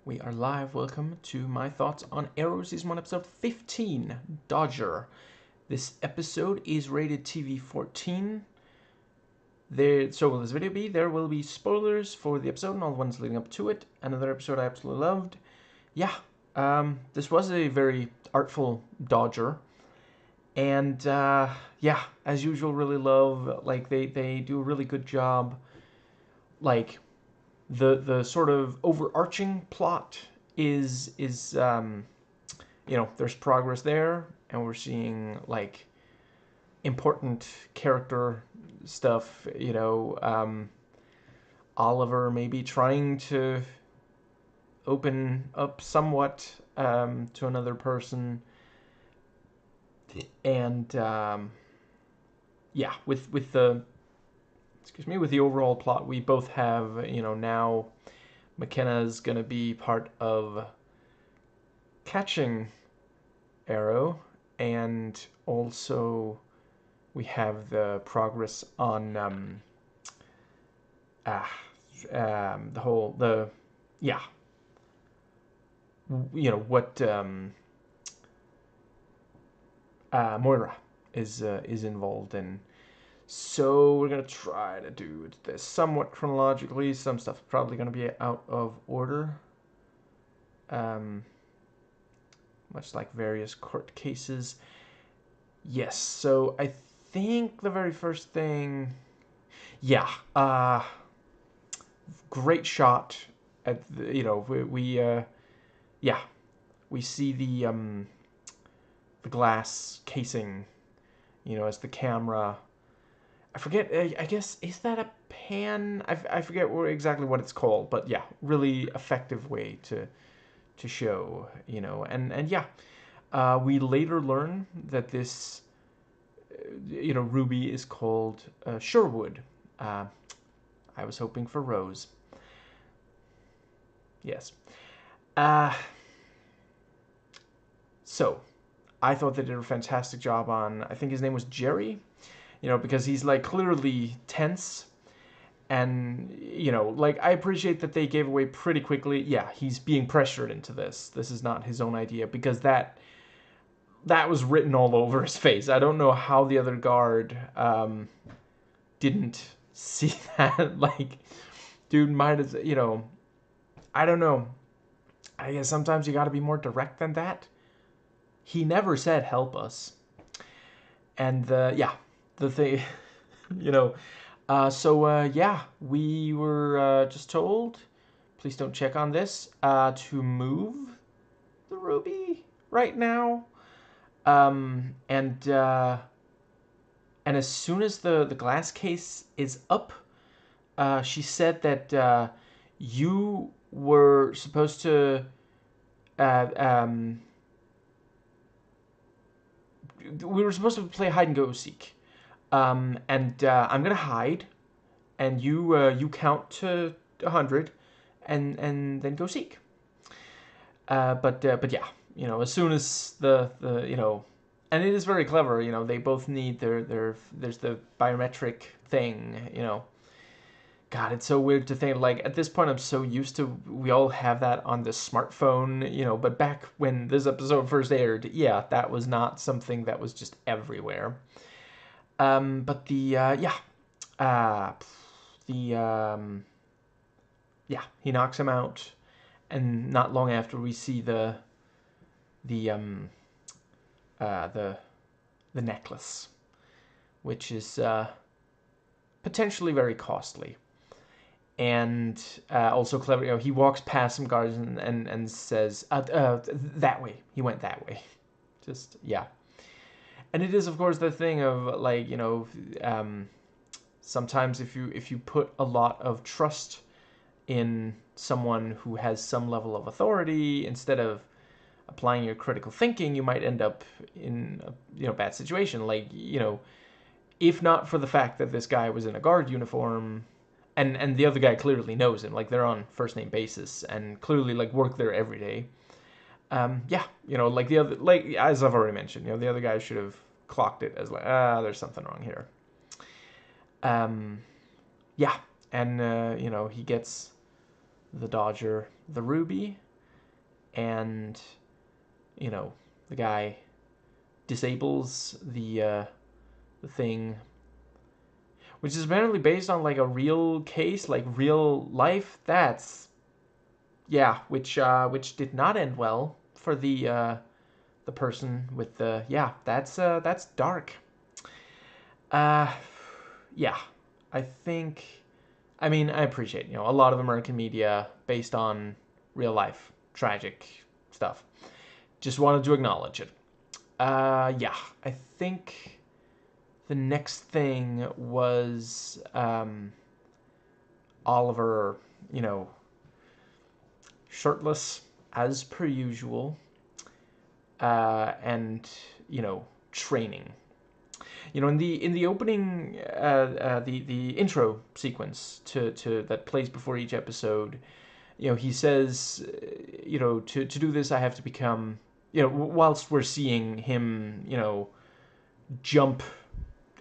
We are live. Welcome to my thoughts on Arrow Season 1, Episode 15, Dodger. This episode is rated TV 14. So will this video be? There will be spoilers for the episode and all the ones leading up to it. Another episode I absolutely loved. Yeah, this was a very artful Dodger. And, yeah, as usual, really love, like, they do a really good job, like, the sort of overarching plot is you know, there's progress there, and we're seeing like important character stuff. You know, Oliver maybe trying to open up somewhat to another person, and yeah, with the with the overall plot, we both have, you know, now McKenna's gonna be part of catching Arrow, and also we have the progress on yeah, you know what Moira is involved in. So we're gonna try to do this somewhat chronologically. Some stuff's probably gonna be out of order, much like various court cases. Yes. So I think the very first thing, yeah, great shot at the, you know, yeah, we see the glass casing, you know, as the camera. I forget. I guess, is that a pan? I forget exactly what it's called, but yeah, really effective way to show, you know, and yeah, we later learn that this, you know, Ruby is called Sherwood. I was hoping for Rose. Yes. So, I thought they did a fantastic job on, I think his name was Jerry, you know, because he's like clearly tense, and, you know, like, I appreciate that they gave away pretty quickly, yeah, he's being pressured into this. This is not his own idea, because that was written all over his face. I don't know how the other guard didn't see that. Like, dude might as, you know, I don't know. I guess sometimes you got to be more direct than that. He never said help us. And yeah, the thing, you know, yeah, we were just told, please don't check on this, to move the Ruby right now. And as soon as the glass case is up, she said that you were supposed to we were supposed to play hide and go seek, and I'm gonna hide, and you count to 100, and then go seek. But yeah, you know, as soon as the you know, and it is very clever. You know, they both need there's the biometric thing. You know, God, it's so weird to think, like, at this point I'm so used to, we all have that on the smartphone, you know, but back when this episode first aired, yeah, that was not something that was just everywhere. But yeah, yeah, he knocks him out, and not long after we see the necklace, which is potentially very costly. And also clever, you know, he walks past some guards and says, that way. He went that way. Just, yeah. And it is, of course, the thing of, like, you know, sometimes if you put a lot of trust in someone who has some level of authority, instead of applying your critical thinking, you might end up in a, you know, bad situation. Like, you know, if not for the fact that this guy was in a guard uniform, and the other guy clearly knows him, like, they're on first name basis and clearly, like, work there every day. Yeah, you know, like, the other, like, as I've already mentioned, you know, the other guy should have clocked it as like, there's something wrong here. Yeah, and you know, he gets the Dodger the Ruby, and, you know, the guy disables the thing, which is apparently based on like a real case, like real life. That's, yeah, which did not end well for the person with the, yeah, that's dark. Uh, yeah, I think, I mean, I appreciate, you know, a lot of American media based on real life tragic stuff. Just wanted to acknowledge it. Yeah, I think the next thing was Oliver, you know, shirtless as per usual, and, you know, training. You know, in the opening, the intro sequence to that plays before each episode, you know, he says, you know, to do this I have to become, you know, whilst we're seeing him, you know, jump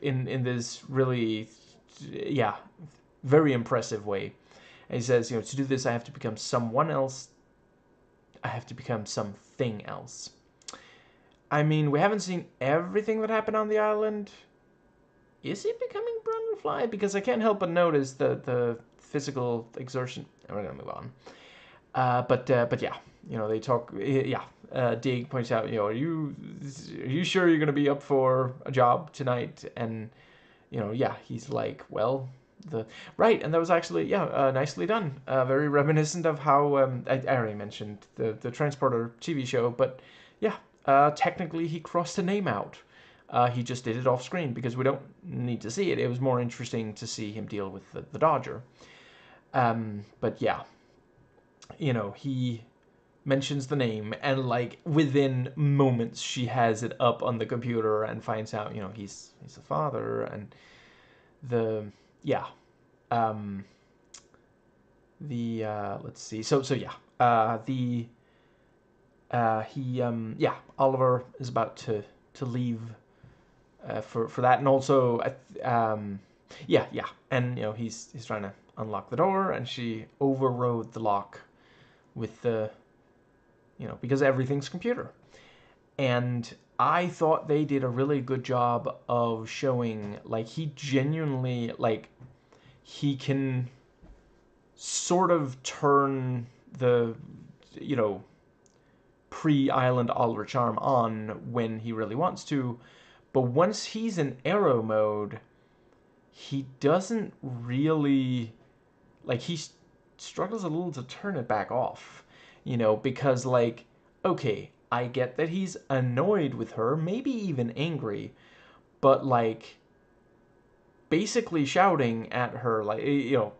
in this really, yeah, very impressive way. And he says, you know, to do this I have to become someone else. I have to become something else. I mean, we haven't seen everything that happened on the island. Is he becoming Brundlefly? Because I can't help but notice the physical exertion. And we're gonna move on. But yeah, you know, they talk. Yeah, Dig points out, you know, are you sure you're gonna be up for a job tonight? And, you know, yeah, he's like, well, the right, and that was actually, yeah, nicely done. Very reminiscent of how I already mentioned the Transporter TV show, but yeah, technically he crossed a name out. He just did it off screen because we don't need to see it. It was more interesting to see him deal with the Dodger. But yeah, you know, he mentions the name, and like within moments she has it up on the computer and finds out, you know, he's the father. And the, yeah, um the let's see, so yeah, the he yeah, Oliver is about to leave for that. And also yeah, and, you know, he's trying to unlock the door, and she overrode the lock with the, you know, because everything's computer. And I thought they did a really good job of showing, like, he genuinely, like, he can sort of turn the, you know, pre-Island Oliver charm on when he really wants to. But once he's in Arrow mode, he doesn't really, like, he struggles a little to turn it back off, you know, because, like, okay, I get that he's annoyed with her, maybe even angry, but, like, basically shouting at her, like, you know,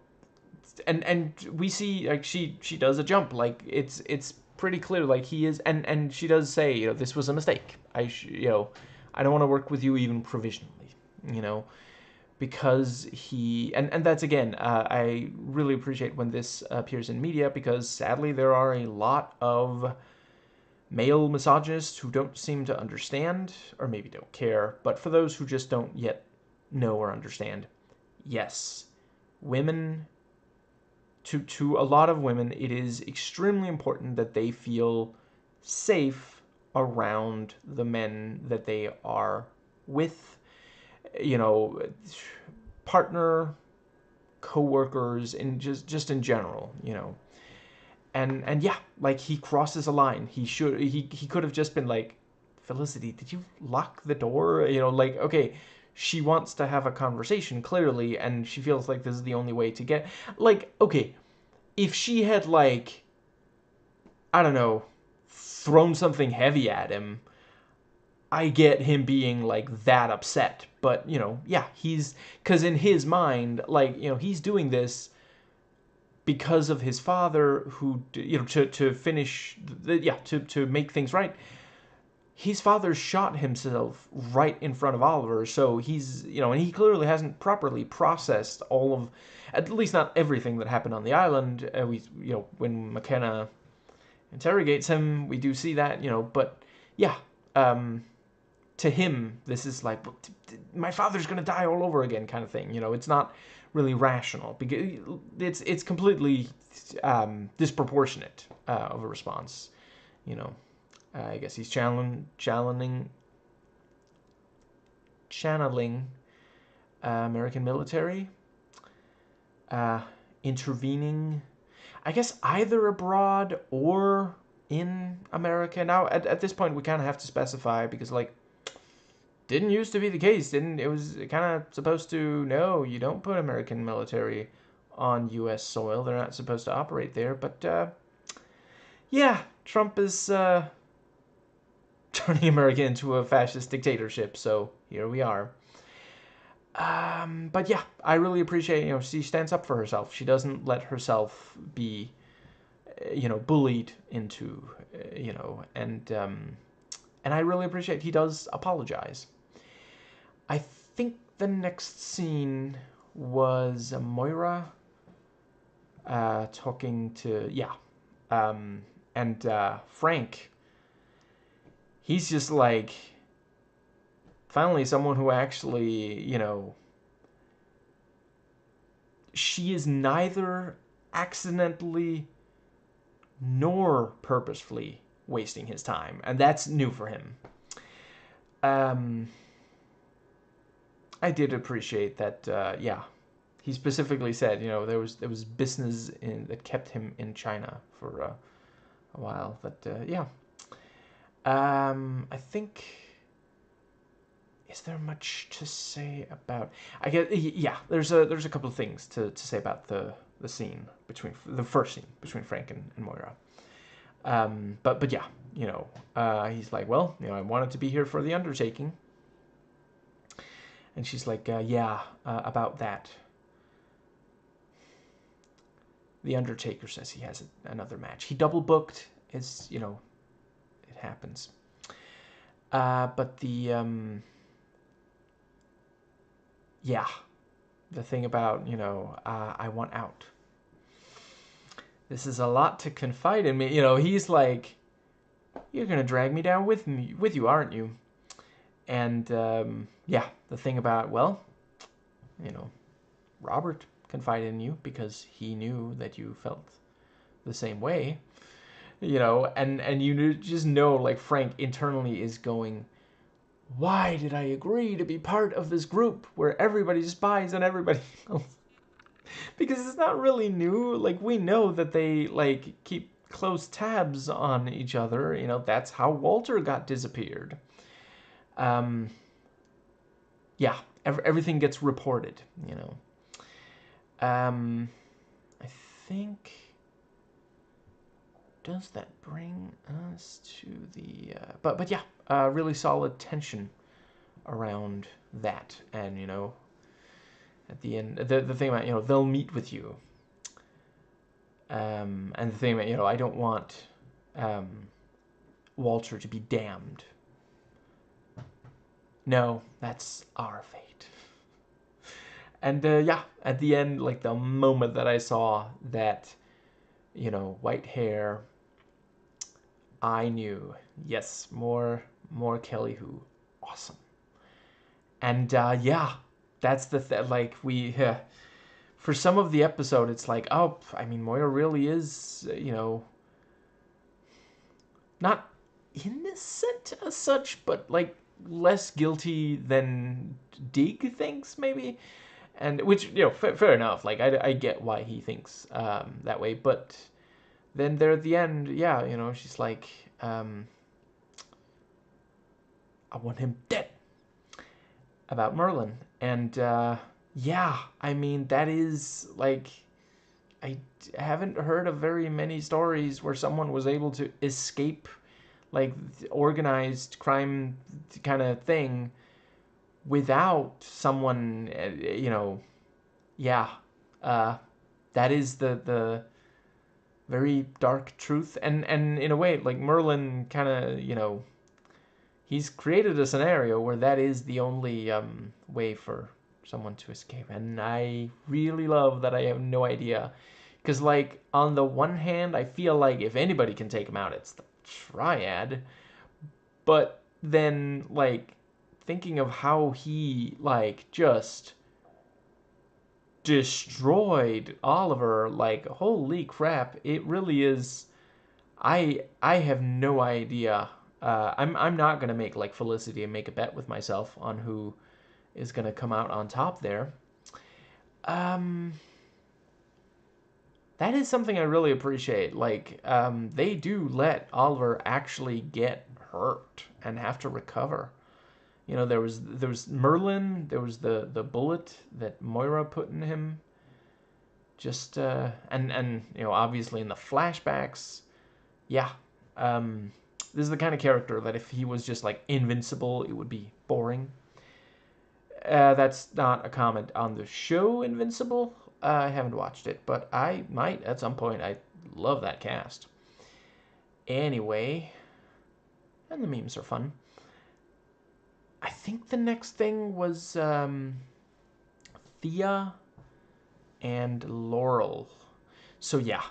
and we see, like, she does a jump, like, it's pretty clear, like, he is, and she does say, you know, this was a mistake. You know, I don't want to work with you even provisionally, you know, because he, and that's, again, I really appreciate when this appears in media, because sadly there are a lot of male misogynists who don't seem to understand, or maybe don't care, but for those who just don't yet know or understand, yes, women, to a lot of women, it is extremely important that they feel safe around the men that they are with, you know, partner, co-workers, and just in general, you know. And yeah, like, he crosses a line. He could have just been like, Felicity, did you lock the door? You know, like, okay, she wants to have a conversation, clearly, and she feels like this is the only way to get, like, okay, if she had, like, I don't know, thrown something heavy at him, I get him being, like, that upset. But, you know, yeah, because in his mind, like, you know, he's doing this because of his father, who, you know, to finish, yeah, to make things right. His father shot himself right in front of Oliver, so he's, you know, and he clearly hasn't properly processed all of, at least not everything that happened on the island. We, you know, when McKenna interrogates him, we do see that, you know, but yeah, to him, this is like, my father's gonna die all over again, kind of thing. You know, it's not really rational, because it's completely disproportionate of a response. you know, I guess he's channeling American military, intervening, I guess, either abroad or in America. Now, at this point, we kind of have to specify, because, like, didn't used to be the case. It was kind of supposed to, no, you don't put American military on U.S. soil. They're not supposed to operate there. But, yeah, Trump is turning America into a fascist dictatorship, so here we are. But yeah, I really appreciate, she stands up for herself. She doesn't let herself be, bullied into, and I really appreciate he does apologize. I think the next scene was Moira talking to, and Frank. He's just like, finally someone who actually, she is neither accidentally nor purposefully wasting his time, and that's new for him. I did appreciate that. He specifically said, there was business that kept him in China for a while. But I think. Is there much to say about? I guess There's a couple of things to say about the scene between the first scene between Frank and Moira. But yeah, he's like, well, I wanted to be here for the undertaking. And she's like, about that. The Undertaker says he has another match. He double booked. It happens. But the thing about, I want out. This is a lot to confide in me. He's like, you're gonna drag me down with you, aren't you? And the thing about, well, Robert confided in you because he knew that you felt the same way, and you just know, like, Frank internally is going, why did I agree to be part of this group where everybody spies on everybody else? Because it's not really new. Like, we know that they, like, keep close tabs on each other. That's how Walter got disappeared. Everything gets reported, I think, does that bring us to the, but yeah, really solid tension around that. And, at the end, the thing about, they'll meet with you. And the thing about, I don't want, Walter to be damned. No, that's our fate. And at the end, like, the moment that I saw that, white hair, I knew, yes, more Kelly Who, awesome. And that's the like, we for some of the episode, it's like, oh, I mean, Moira really is, not innocent as such, but, like, less guilty than Dig thinks, maybe. And which, fair enough. Like, I get why he thinks that way. But then there at the end, she's like, I want him dead. About Merlin. And I mean, that is, like, I haven't heard of very many stories where someone was able to escape, like, organized crime kind of thing without someone, that is the very dark truth. And in a way, like, Merlin kind of, he's created a scenario where that is the only way for someone to escape. And I really love that I have no idea. Because, like, on the one hand, I feel like if anybody can take him out, it's the Triad. But then, like, thinking of how he, like, just destroyed Oliver, like, holy crap, it really is. I have no idea. I'm not gonna make like Felicity and make a bet with myself on who is gonna come out on top there. Um, that is something I really appreciate. Like, they do let Oliver actually get hurt and have to recover. You know, there was Merlin, there was the bullet that Moira put in him. Just and you know, obviously in the flashbacks, yeah. This is the kind of character that if he was just like invincible, it would be boring. That's not a comment on the show Invincible. I haven't watched it, but I might at some point. I love that cast. Anyway, and the memes are fun. I think the next thing was Thea and Laurel. So yeah,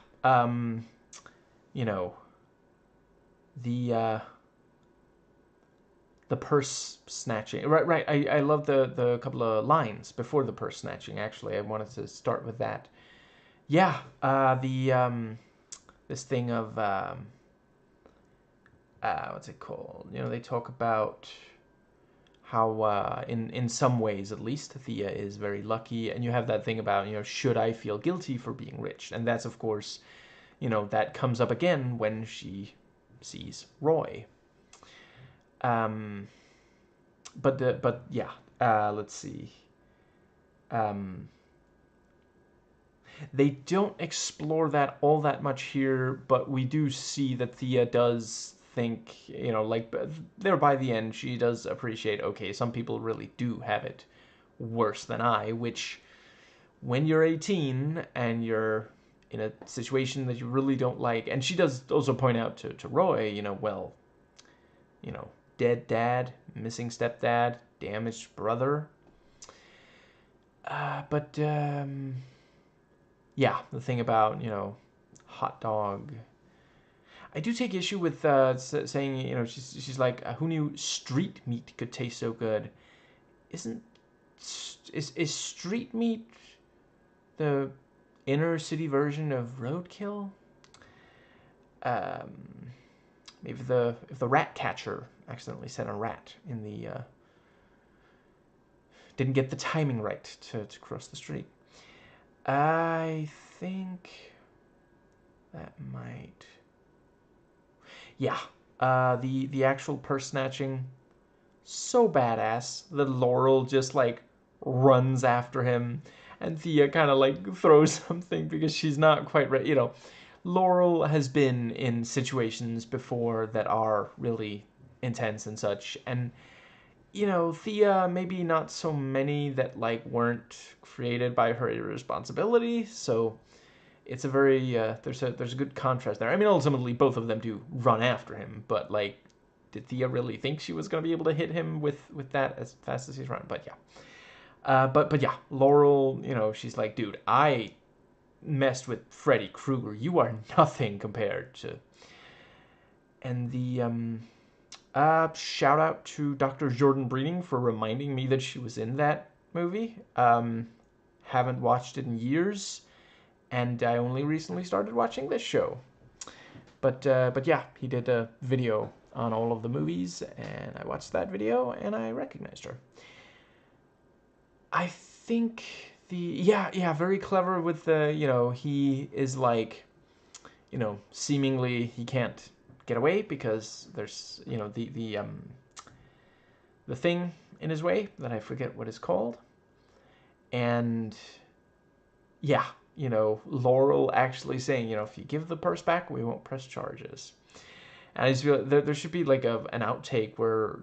you know, the the purse snatching. Right. I love the couple of lines before the purse snatching. Actually, I wanted to start with that. Yeah, the this thing of what's it called? You know, they talk about how in some ways at least Thea is very lucky, and you have that thing about, you know, should I feel guilty for being rich? And that's, of course, you know, that comes up again when she sees Roy. Um, but yeah, let's see. Um, they don't explore that all that much here, but we do see that Thea does think, you know, like there by the end, she does appreciate, okay, some people really do have it worse than I, which when you're 18 and you're in a situation that you really don't like, and she does also point out to Roy, you know, well, you know, dead dad, missing stepdad, damaged brother. But yeah, the thing about, you know, hot dog. I do take issue with saying, you know, she's like, who knew street meat could taste so good? Isn't is street meat the inner city version of roadkill? Um, maybe if the rat catcher accidentally set a rat in the didn't get the timing right to cross the street. I think that might. Yeah, the actual purse snatching, so badass. The Laurel just like runs after him, and Thea kind of like throws something because she's not quite ready. You know, Laurel has been in situations before that are really intense and such, and you know, Thea, maybe not so many that like weren't created by her irresponsibility. So it's a very there's a good contrast there. I mean, ultimately both of them do run after him, but like, did Thea really think she was going to be able to hit him with that as fast as he's running? But yeah, but yeah, Laurel, you know, she's like, dude, I messed with Freddy Krueger. You are nothing compared to. And the shout out to Dr. Jordan Breeding for reminding me that she was in that movie. Haven't watched it in years, and I only recently started watching this show. But yeah, he did a video on all of the movies, and I watched that video, and I recognized her. I think yeah, very clever with the, you know, he is like, you know, seemingly he can't get away because there's, you know, the thing in his way that I forget what it's called. And yeah, you know, Laurel actually saying, you know, if you give the purse back, we won't press charges. And I just feel there should be like an outtake where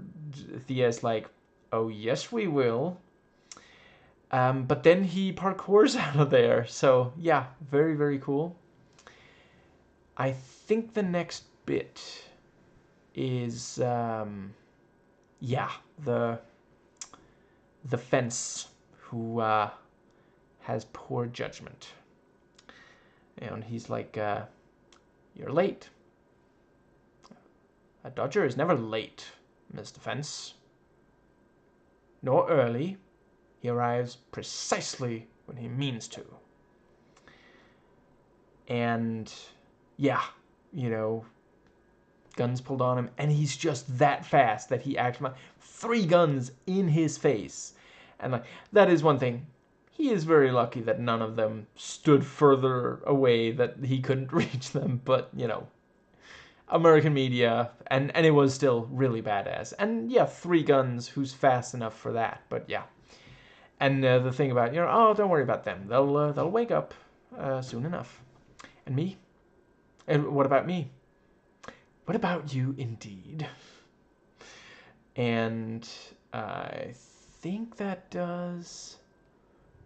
Thea's like, oh yes we will. But then he parkours out of there. So yeah, very, very cool. I think the next bit is yeah, the fence who has poor judgment. And he's like, you're late. A dodger is never late, Mr. Fence. Nor early. He arrives precisely when he means to. And yeah, you know, guns pulled on him, and he's just that fast that he actually 3 guns in his face, and like that is one thing. He is very lucky that none of them stood further away that he couldn't reach them, but you know, American media, and it was still really badass. And yeah, 3 guns, who's fast enough for that? But yeah, and the thing about, you know, oh, don't worry about them, they'll wake up soon enough. And me? And what about me? What about you, indeed? And I think that does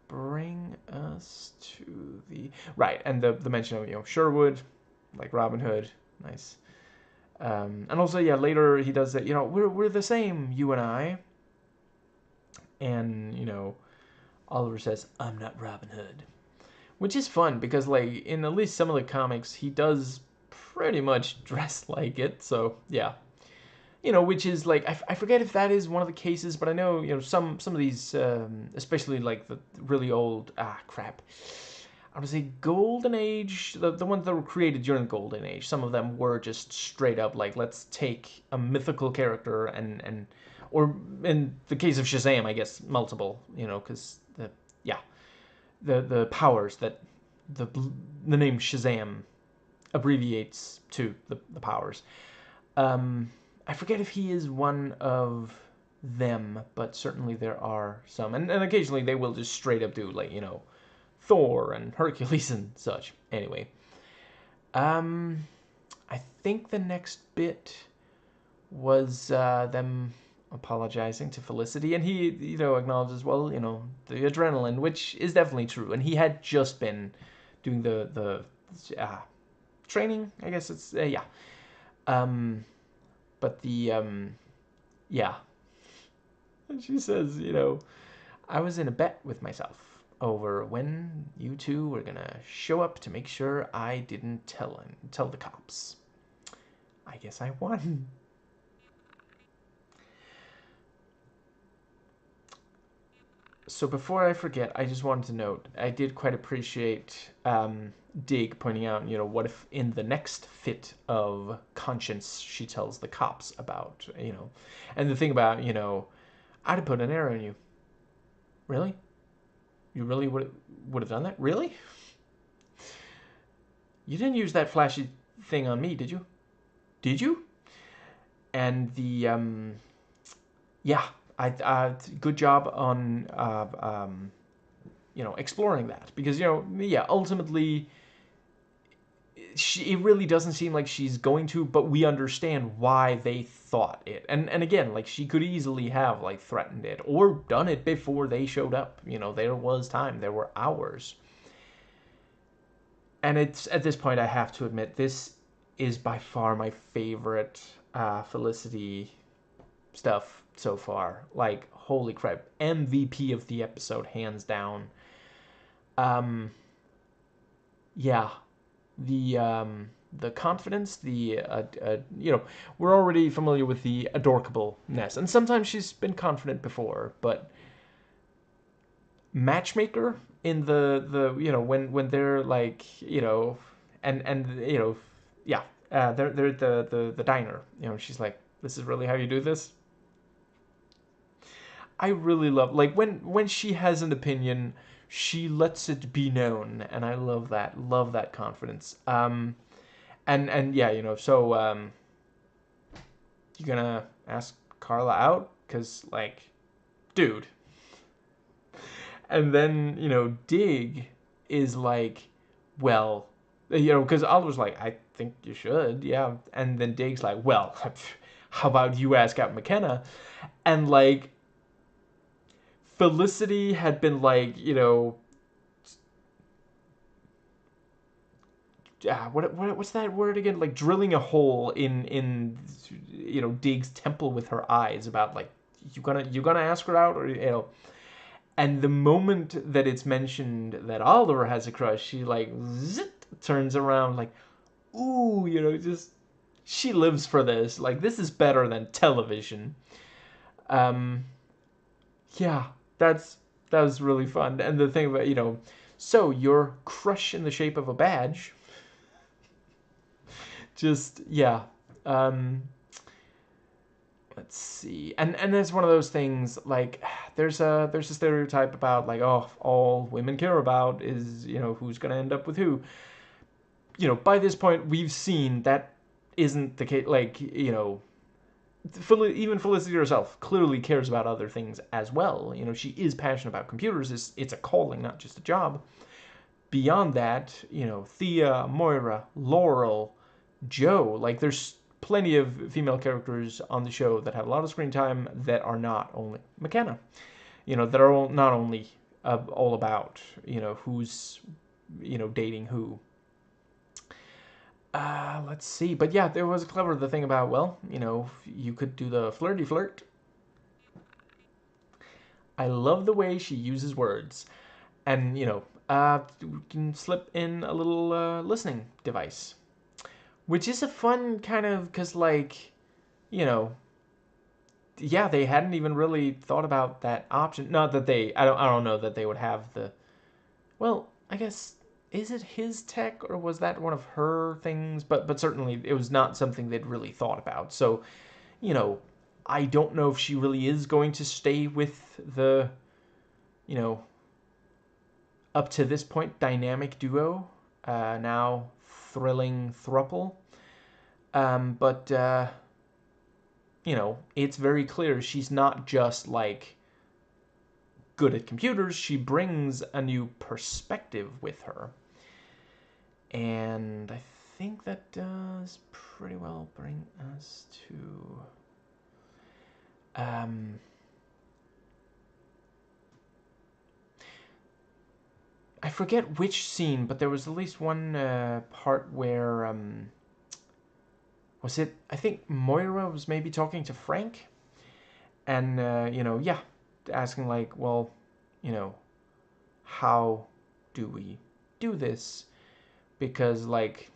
bring us to the right, and the mention of, you know, Sherwood, like Robin Hood, nice. And also, yeah, later he does that, you know, we're the same, you and I. And, you know, Oliver says, I'm not Robin Hood. Which is fun, because, like, in at least some of the comics, he does pretty much dress like it, so, yeah. You know, which is, like, I forget if that is one of the cases, but I know, you know, some of these, especially, like, the really old, crap. I would say Golden Age, the ones that were created during the Golden Age, some of them were just straight up, like, let's take a mythical character and or in the case of Shazam, I guess, multiple, you know, because, the powers that the name Shazam abbreviates to the powers. I forget if he is one of them, but certainly there are some. And occasionally they will just straight up do, like, you know, Thor and Hercules and such. Anyway. I think the next bit was them apologizing to Felicity, and he, you know, acknowledges, well, you know, the adrenaline, which is definitely true, and he had just been doing the training, I guess it's, yeah. But the, yeah. And she says, you know, I was in a bet with myself over when you two were gonna show up to make sure I didn't tell the cops. I guess I won. So before I forget, I just wanted to note, I did quite appreciate Dig pointing out, you know, what if in the next fit of conscience she tells the cops about, you know, and the thing about, you know, I'd have put an arrow in you. Really? You really would have done that? Really? You didn't use that flashy thing on me, did you? Did you? And the, yeah, good job on, you know, exploring that. Because, you know, yeah, ultimately, it really doesn't seem like she's going to, but we understand why they thought it. And again, like, she could easily have, like, threatened it or done it before they showed up. You know, there was time. There were hours. And it's, at this point, I have to admit, this is by far my favorite Felicity stuff so far. Like, holy crap. MVP of the episode, hands down. Yeah. The confidence, you know, we're already familiar with the adorkableness, and sometimes she's been confident before, but matchmaker in the you know, when they're like, you know, and you know, yeah, they're at the diner, you know, she's like, this is really how you do this. I really love, like, when she has an opinion, she lets it be known, and I love that confidence. And yeah, you know, so you gonna ask Carla out? Cause, like, dude. And then, you know, Dig is like, well, you know, because Oliver's like, I think you should, yeah. And then Dig's like, well, how about you ask out McKenna? And, like, Felicity had been, like, you know, what's that word again? Like, drilling a hole in you know, Dig's temple with her eyes about, like, you gonna ask her out, or, you know. And the moment that it's mentioned that Oliver has a crush, she, like, zit, turns around, like, ooh, you know, just, she lives for this. Like, this is better than television. Yeah, that was really fun. And the thing about, you know, so your crush in the shape of a badge, just, yeah, Um, let's see, and there's one of those things like there's a stereotype about like, oh, all women care about is, you know, who's gonna end up with who. You know, by this point we've seen that isn't the case. Like, you know, even Felicity herself clearly cares about other things as well. You know, she is passionate about computers. It's a calling, not just a job. Beyond that, you know, Thea, Moira, Laurel, Joe, like there's plenty of female characters on the show that have a lot of screen time that are not only McKenna. You know, that are not only all about, you know, who's, you know, dating who. Let's see. But yeah, there was clever the thing about, well, you know, you could do the flirty flirt. I love the way she uses words. And, you know, you can slip in a little listening device. Which is a fun kind of, because, like, you know, yeah, they hadn't even really thought about that option. Not that they, I don't know that they would have the, well, I guess, is it his tech or was that one of her things? But certainly it was not something they'd really thought about. So, you know, I don't know if she really is going to stay with the, you know, up to this point, dynamic duo, now thrilling thruple. But you know, it's very clear she's not just like good at computers. She brings a new perspective with her. And I think that does pretty well bring us to I forget which scene, but there was at least one part where was it? I think Moira was maybe talking to Frank, and you know, yeah, asking like, well, you know, how do we do this? Because like,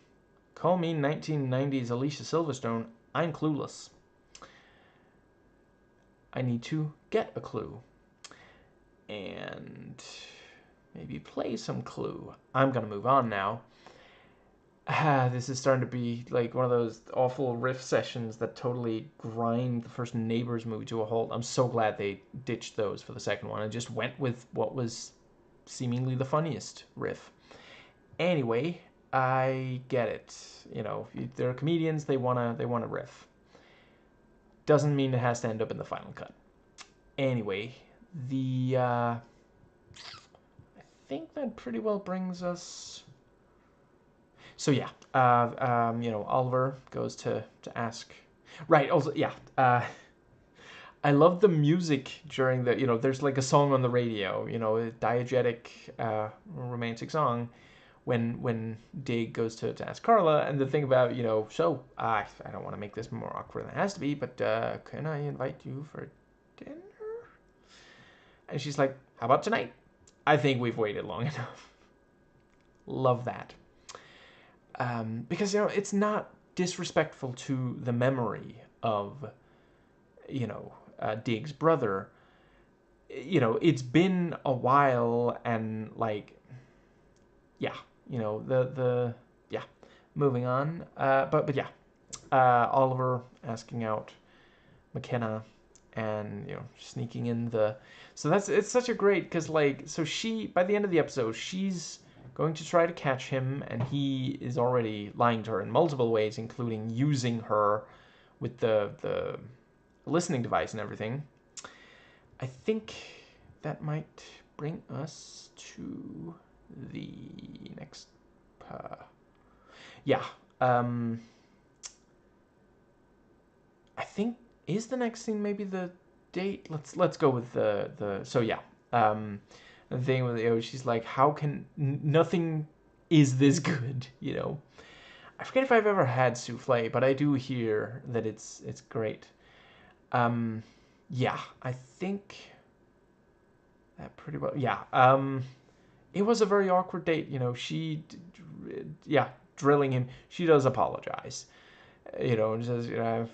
call me 1990s Alicia Silverstone, I'm clueless. I need to get a clue, and maybe play some Clue. I'm gonna move on now. This is starting to be like one of those awful riff sessions that totally grind the first Neighbors movie to a halt. I'm so glad they ditched those for the second one and just went with what was seemingly the funniest riff. Anyway, I get it. You know, they're comedians, they wanna riff. Doesn't mean it has to end up in the final cut. Anyway, I think that pretty well brings us. So yeah, you know, Oliver goes to ask. Right. Also, yeah. I love the music during the. You know, there's like a song on the radio. You know, a diegetic, romantic song, when Dig goes to ask Carla, and the thing about, you know, so I don't want to make this more awkward than it has to be, but can I invite you for dinner? And she's like, how about tonight? I think we've waited long enough. Love that. Because, you know, it's not disrespectful to the memory of, you know, Dig's brother. You know, it's been a while, and like, yeah, you know, yeah, moving on. But yeah, Oliver asking out McKenna, and, you know, sneaking in the. So it's such a great, because like, so she, by the end of the episode, she's going to try to catch him, and he is already lying to her in multiple ways, including using her with the listening device and everything. I think that might bring us to the next. Yeah. I think, is the next scene maybe the date? Let's go with the. So yeah. The thing with, you know, she's like, how can nothing is this good, you know? I forget if I've ever had souffle, but I do hear that it's great. Yeah, I think that pretty well. Yeah. It was a very awkward date, you know. Yeah, drilling him. She does apologize, you know, and says, you know,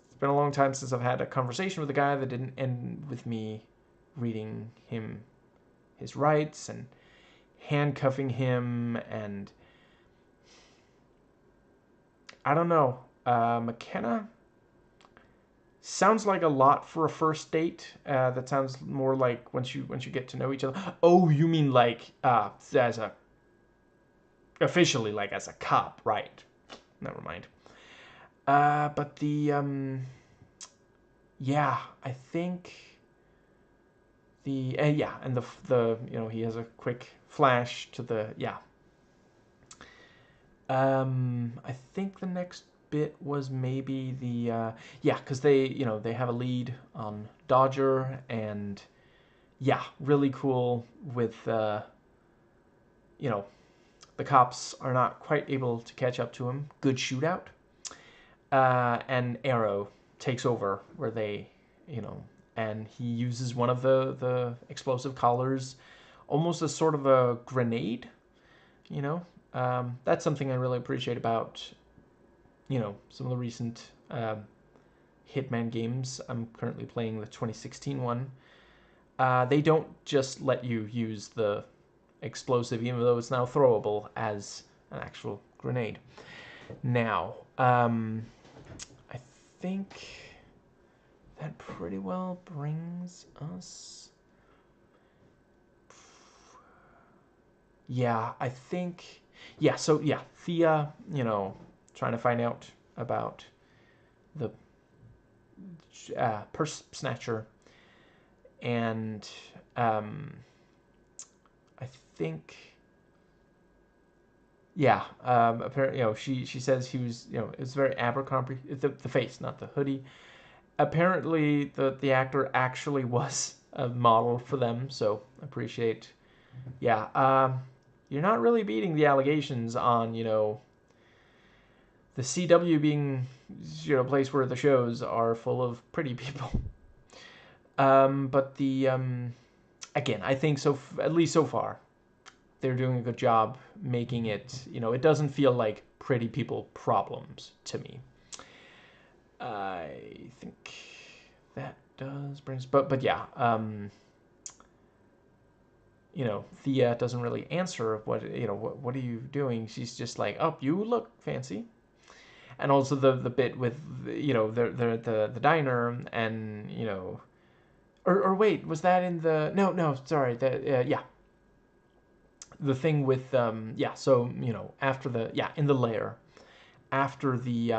it's been a long time since I've had a conversation with a guy that didn't end with me reading him his rights and handcuffing him, and I don't know. McKenna sounds like a lot for a first date. That sounds more like once you get to know each other. Oh, you mean like as a officially, like as a cop, right? Never mind. But the yeah, I think the yeah, and the he has a quick flash to the yeah. I think the next bit was maybe the yeah, because they have a lead on Dodger, and yeah, really cool with you know the cops are not quite able to catch up to him. Good shootout. And Arrow takes over where they, and he uses one of the explosive collars almost as sort of a grenade, you know. That's something I really appreciate about, some of the recent Hitman games. I'm currently playing the 2016 one. They don't just let you use the explosive, even though it's now throwable, as an actual grenade. Now, I think that pretty well brings us. Yeah, I think. Yeah, so yeah, Thea, trying to find out about the purse snatcher, and I think. Yeah, apparently, she says he was, it's very Abercrombie, the face, not the hoodie. Apparently, the actor actually was a model for them, so appreciate. Yeah, you're not really beating the allegations on, the CW being, a place where the shows are full of pretty people. But the again, I think so. At least so far, they're doing a good job making it. It doesn't feel like pretty people problems to me. I think that does bring us, but yeah, Thea doesn't really answer what are you doing? She's just like, oh, you look fancy. And also the bit with the diner, and or wait, was that in the no sorry, the yeah, the thing with yeah, so after the yeah, in the lair, after the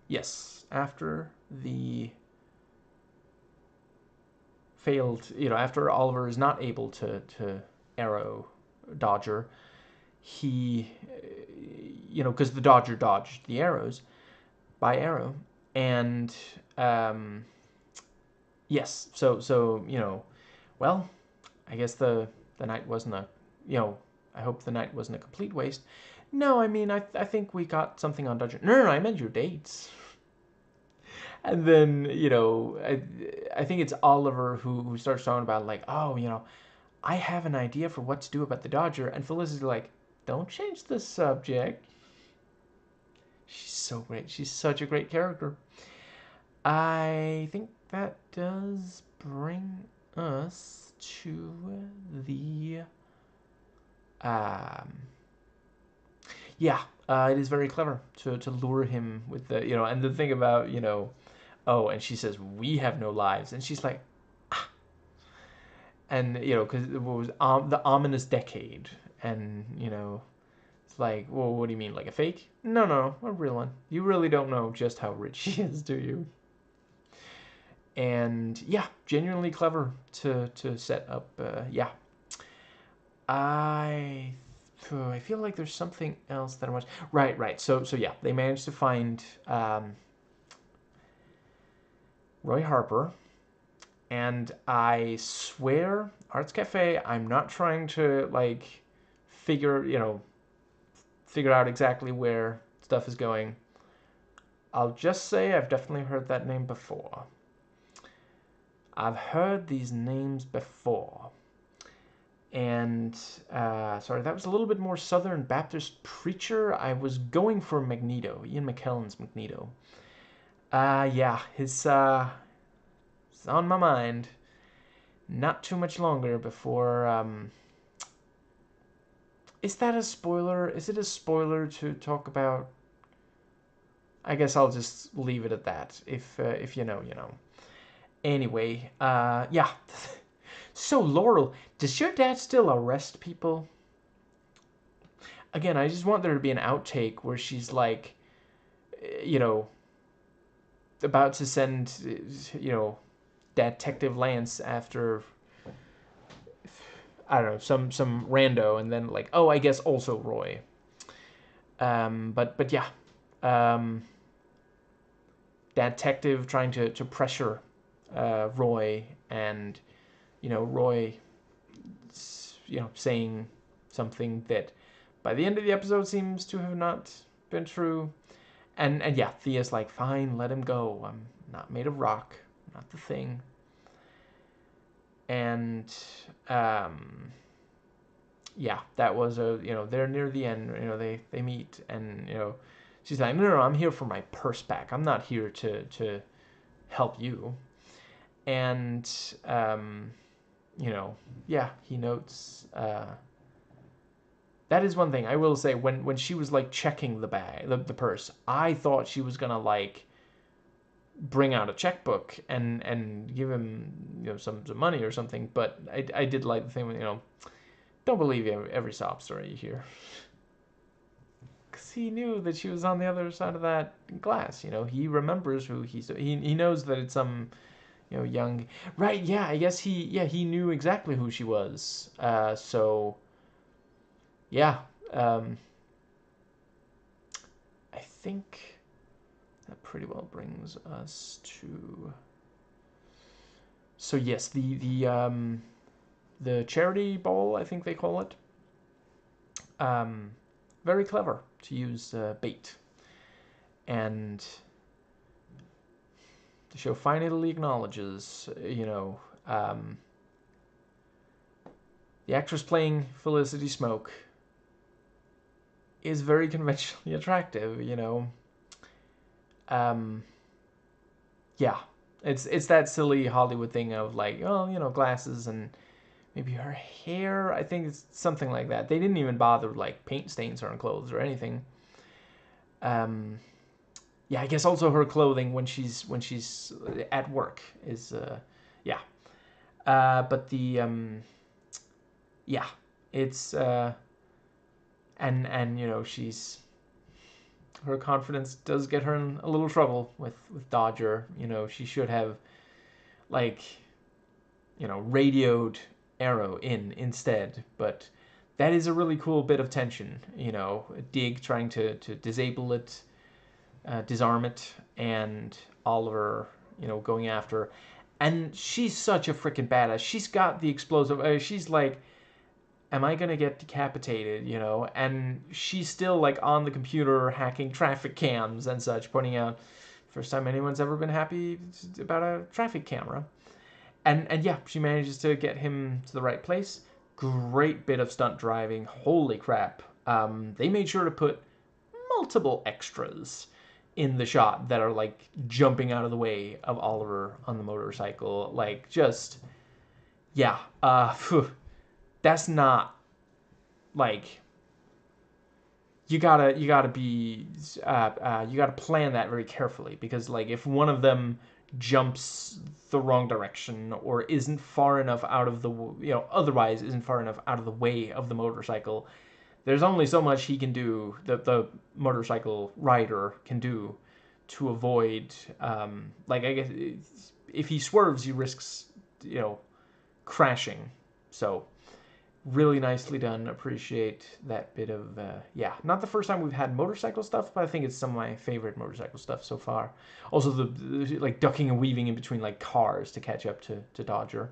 yes, after the failed, after Oliver is not able to arrow Dodger, he, because the Dodger dodged the arrows by Arrow, and yes, so well, I guess the night wasn't a, I hope the night wasn't a complete waste. No, I mean, I think we got something on Dodger. No, I meant your dates. And then, I think it's Oliver who starts talking about, like, oh, I have an idea for what to do about the Dodger. And Felicity's like, don't change the subject. She's so great. She's such a great character. I think that does bring us to the... yeah, it is very clever to lure him with the, and the thing about, oh, and she says, we have no lives. And she's like, ah. And, because it was the ominous decade. And, it's like, well, what do you mean, like a fake? No, a real one. You really don't know just how rich she is, do you? And, yeah, genuinely clever to set up, yeah. I feel like there's something else that I watched. Right. So yeah, they managed to find Roy Harper, and I swear, Arts Cafe, I'm not trying to like figure out exactly where stuff is going. I'll just say I've definitely heard that name before. I've heard these names before. And sorry, that was a little bit more Southern Baptist preacher. I was going for Magneto, Ian McKellen's Magneto. Yeah, it's on my mind. Not too much longer before Is that a spoiler? Is it a spoiler to talk about? I guess I'll just leave it at that. If you know, you know. Anyway, yeah. So Laurel, does your dad still arrest people? Again, I just want there to be an outtake where she's like, you know, about to send, you know, Detective Lance after, I don't know, some rando, and then like, oh, I guess also Roy. But yeah, um, Detective trying to pressure Roy, and Roy, saying something that by the end of the episode seems to have not been true. And yeah, Thea's like, fine, let him go. I'm not made of rock, not the thing. And yeah, that was they're near the end. They meet, and she's like, no, I'm here for my purse back. I'm not here to help you. And yeah, he notes. That is one thing I will say. When she was like checking the bag, the purse, I thought she was gonna like bring out a checkbook and give him some money or something. But I did like the thing with don't believe every sob story you hear, because he knew that she was on the other side of that glass. He remembers who he knows that it's some young, right? Yeah, I guess he knew exactly who she was. So yeah, I think that pretty well brings us to. So yes, the charity ball, I think they call it. Very clever to use bait, and the show finally acknowledges, the actress playing Felicity Smoke is very conventionally attractive. Yeah, it's that silly Hollywood thing of like, oh, glasses and maybe her hair. I think it's something like that. They didn't even bother like paint stains on her clothes or anything. Yeah, I guess also her clothing when she's at work is yeah. But the yeah, it's and she's, her confidence does get her in a little trouble with Dodger. She should have like radioed Arrow instead, but that is a really cool bit of tension. Dig trying to disable it, disarm it, and Oliver going after. And she's such a freaking badass. She's got the explosive. She's like, am I gonna get decapitated? And she's still like on the computer hacking traffic cams and such, pointing out first time anyone's ever been happy about a traffic camera. And yeah, she manages to get him to the right place. Great bit of stunt driving. Holy crap. They made sure to put multiple extras in the shot that are like jumping out of the way of Oliver on the motorcycle. Like, just, yeah. That's not like, you gotta be you gotta plan that very carefully, because like if one of them jumps the wrong direction or isn't far enough out of the otherwise isn't far enough out of the way of the motorcycle, there's only so much he can do, that the motorcycle rider can do, to avoid like, I guess if he swerves he risks crashing. So really nicely done. Appreciate that bit of yeah, not the first time we've had motorcycle stuff, but I think it's some of my favorite motorcycle stuff so far. Also the like ducking and weaving in between like cars to catch up to Dodger.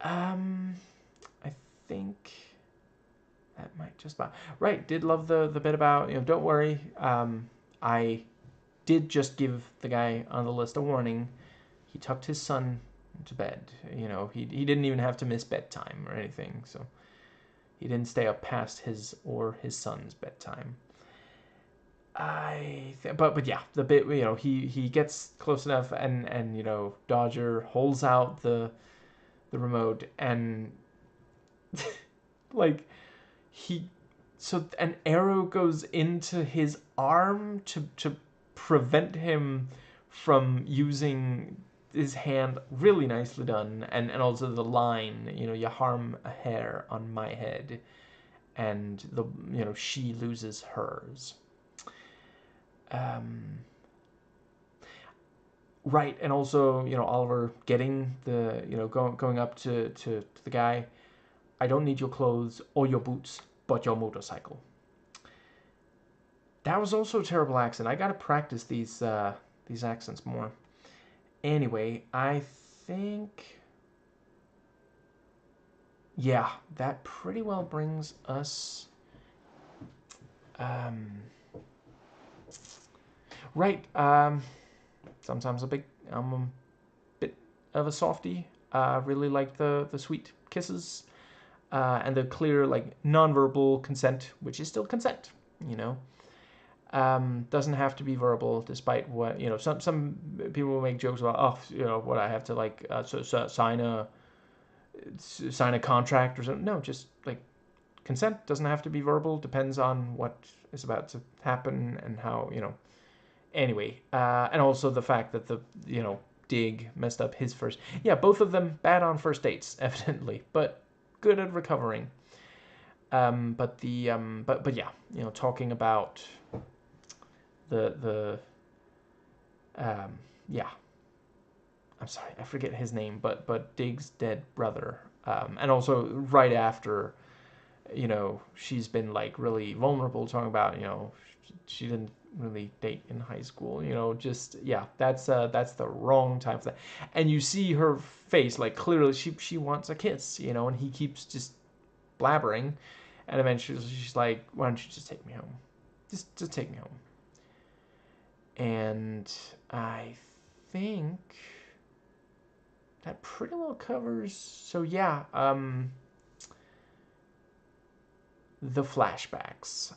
I think that might just about right. Did love the bit about don't worry, I did just give the guy on the list a warning. He tucked his son to bed. He didn't even have to miss bedtime or anything, so he didn't stay up past his or his son's bedtime. But yeah, the bit he gets close enough, and Dodger holds out the remote, and like so an arrow goes into his arm to prevent him from using his hand. Really nicely done. And also the line, you harm a hair on my head, and she loses hers. Right, and also, Oliver getting the, going up to the guy. I don't need your clothes or your boots, but your motorcycle. That was also a terrible accent. I gotta practice these accents more. Anyway, I think, yeah, that pretty well brings us, right. Sometimes I'm a bit of a softie. Really like the sweet kisses, and the clear, like, nonverbal consent, which is still consent. Doesn't have to be verbal, despite what, some people will make jokes about, oh, what, I have to, like, sign a contract or something. No, just, like, consent doesn't have to be verbal. Depends on what is about to happen and how, anyway. And also the fact that the, Dig messed up his first. Yeah, both of them bad on first dates, evidently, but good at recovering. But yeah, talking about the yeah, I'm sorry, I forget his name, but Dig's dead brother. And also right after, she's been, like, really vulnerable, talking about, she didn't really date in high school, just, yeah, that's the wrong time for that. And you see her face, like, clearly she wants a kiss, and he keeps just blabbering, and eventually she's like, why don't you just take me home? Just take me home. And I think that pretty well covers, so yeah, the flashbacks.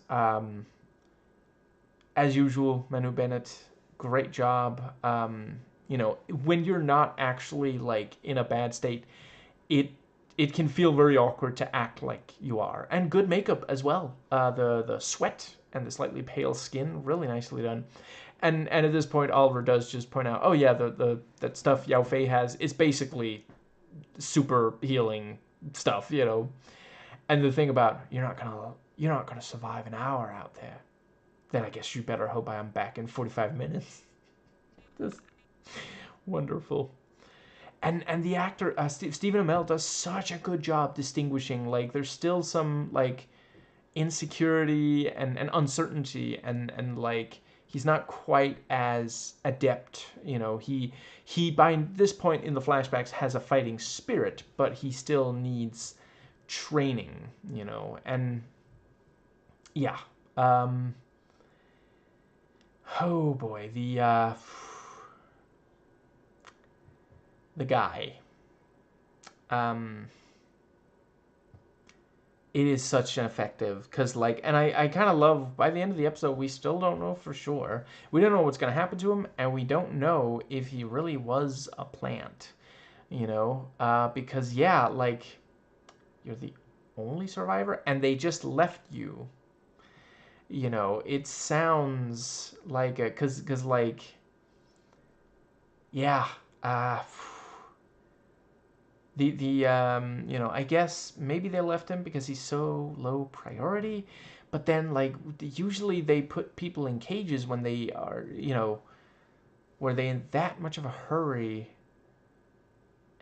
As usual, Manu Bennett, great job. When you're not actually, like, in a bad state, it can feel very awkward to act like you are. And good makeup as well. The sweat and the slightly pale skin, really nicely done. And at this point, Oliver does just point out, oh yeah, that stuff Yao Fei has is basically super healing stuff, And the thing about, you're not gonna survive an hour out there. Then I guess you better hope I am back in 45 minutes. That's wonderful. And the actor, Stephen Amell, does such a good job distinguishing, like, there's still some, like, insecurity and uncertainty, and like, he's not quite as adept, he by this point in the flashbacks has a fighting spirit, but he still needs training, and yeah. Oh boy, the guy. It is such an effective, because, like, and I kind of love, by the end of the episode, we still don't know for sure. We don't know what's going to happen to him, and we don't know if he really was a plant, because, yeah, like, you're the only survivor, and they just left you. It sounds like a, because, like, yeah, I guess maybe they left him because he's so low priority, but then, like, usually they put people in cages when they are, were they in that much of a hurry,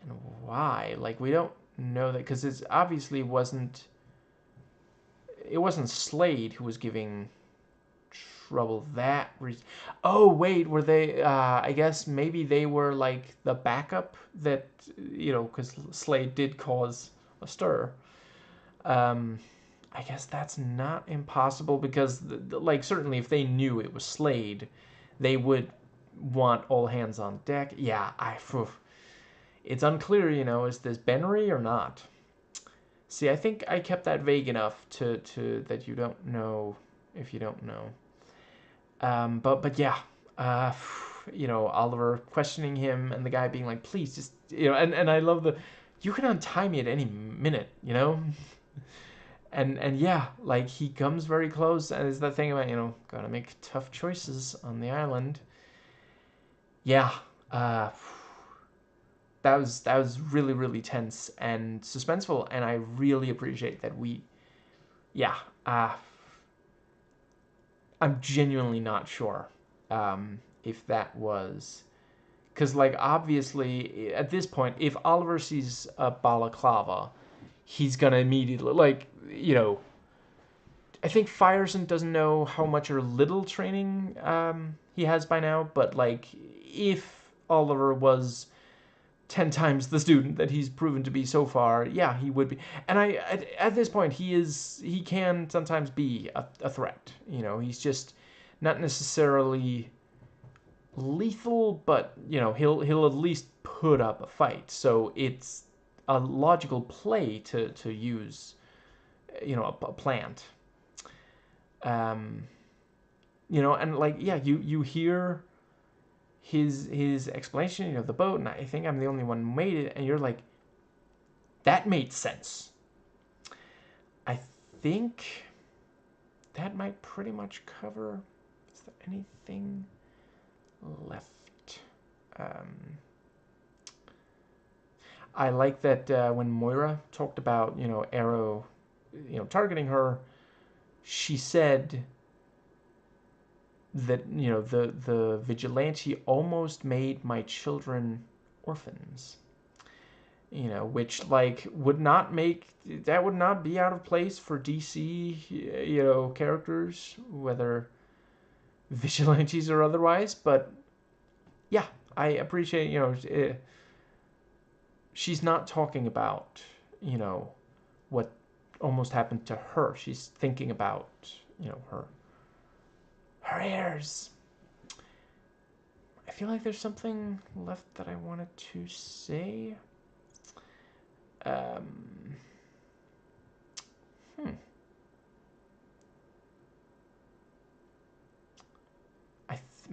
and why? Like, we don't know that, because it obviously wasn't Slade who was giving trouble that oh wait, were they, I guess maybe they were, like, the backup that, because Slade did cause a stir. I guess that's not impossible, because like, certainly if they knew it was Slade, they would want all hands on deck. Yeah, it's unclear, is this Benry or not? See, I think I kept that vague enough to that you don't know if you don't know. But yeah, Oliver questioning him, and the guy being like, please just, and I love you can untie me at any minute, And yeah, like he comes very close, and it's that thing about gotta make tough choices on the island. Yeah, uh, that was really really tense and suspenseful, and I really appreciate that we, yeah, uh, I'm genuinely not sure if that was because like obviously at this point, if Oliver sees a balaclava, he's gonna immediately I think Fireson doesn't know how much or little training he has by now, but like if Oliver was 10 times the student that he's proven to be so far, yeah, he would be. And at this point, he can sometimes be a threat. He's just not necessarily lethal, but he'll at least put up a fight. So it's a logical play to use a plant. Um, and like yeah, you hear his explanation, the boat, and I think I'm the only one who made it, and you're like, that made sense. I think that might pretty much cover. Is there anything left? I like that when Moira talked about Arrow, targeting her, she said that the vigilante almost made my children orphans. Which like would not be out of place for DC, characters, whether vigilantes or otherwise. But yeah, I appreciate, she's not talking about, what almost happened to her. She's thinking about, her heirs. I feel like there's something left that I wanted to say. Um,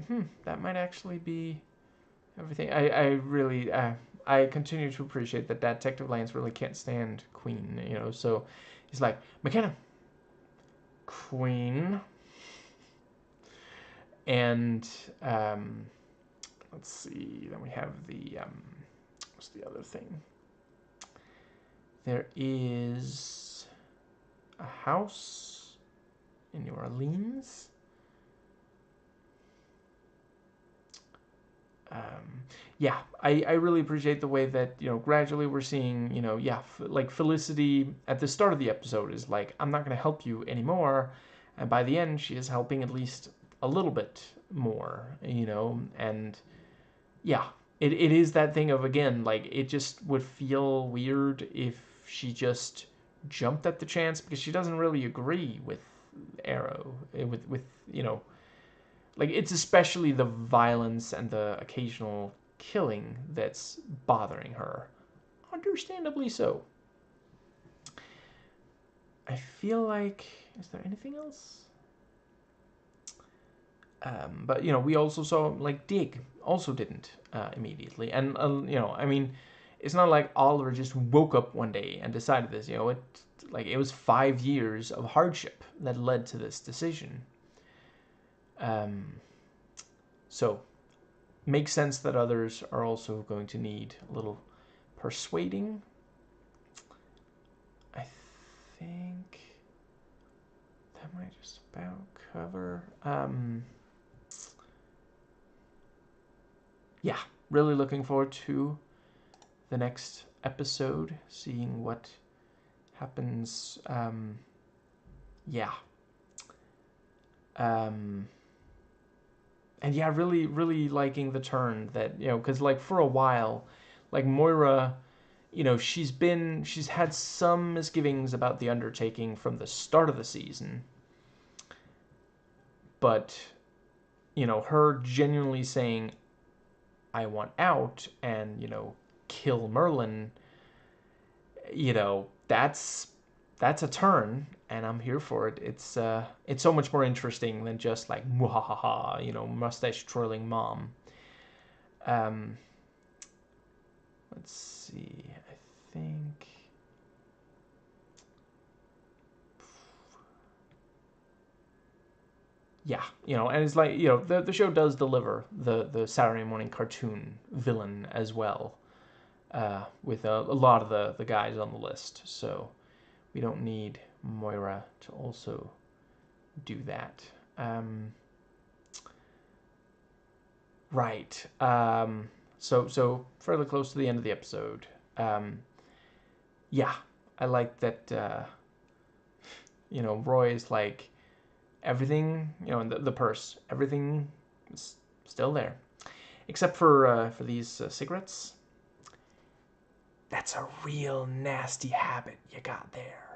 hmm. That might actually be everything. I really I continue to appreciate that Detective Lance really can't stand Queen. So he's like, McKenna, Queen, and let's see. Then we have the what's the other thing? There is a house in New Orleans. Yeah, I really appreciate the way that gradually we're seeing like Felicity at the start of the episode is like, I'm not going to help you anymore, and by the end she is helping at least a little bit more, and yeah, it is that thing of, again, like it just would feel weird if she just jumped at the chance, because she doesn't really agree with Arrow, with like it's especially the violence and the occasional killing that's bothering her. Understandably so. I feel like, is there anything else? But we also saw like Dig also didn't immediately, and I mean, it's not like Oliver just woke up one day and decided this. It was 5 years of hardship that led to this decision. So makes sense that others are also going to need a little persuading. I think that might just about cover. Yeah, really looking forward to the next episode, seeing what happens. Yeah. And yeah, really, really liking the turn that, because like for a while, like Moira, she's had some misgivings about the undertaking from the start of the season, but her genuinely saying, I want out, and kill Merlin, that's a turn, and I'm here for it. It's so much more interesting than just like muhahaha, mustache twirling mom. Um, let's see. I think yeah, you know, and it's like, you know, the show does deliver the Saturday morning cartoon villain as well, with a lot of the guys on the list. So we don't need Moira to also do that. Right. So fairly close to the end of the episode. Yeah, I like that. You know, Roy is like everything. You know, in the purse, everything is still there, except for these cigarettes. That's a real nasty habit you got there.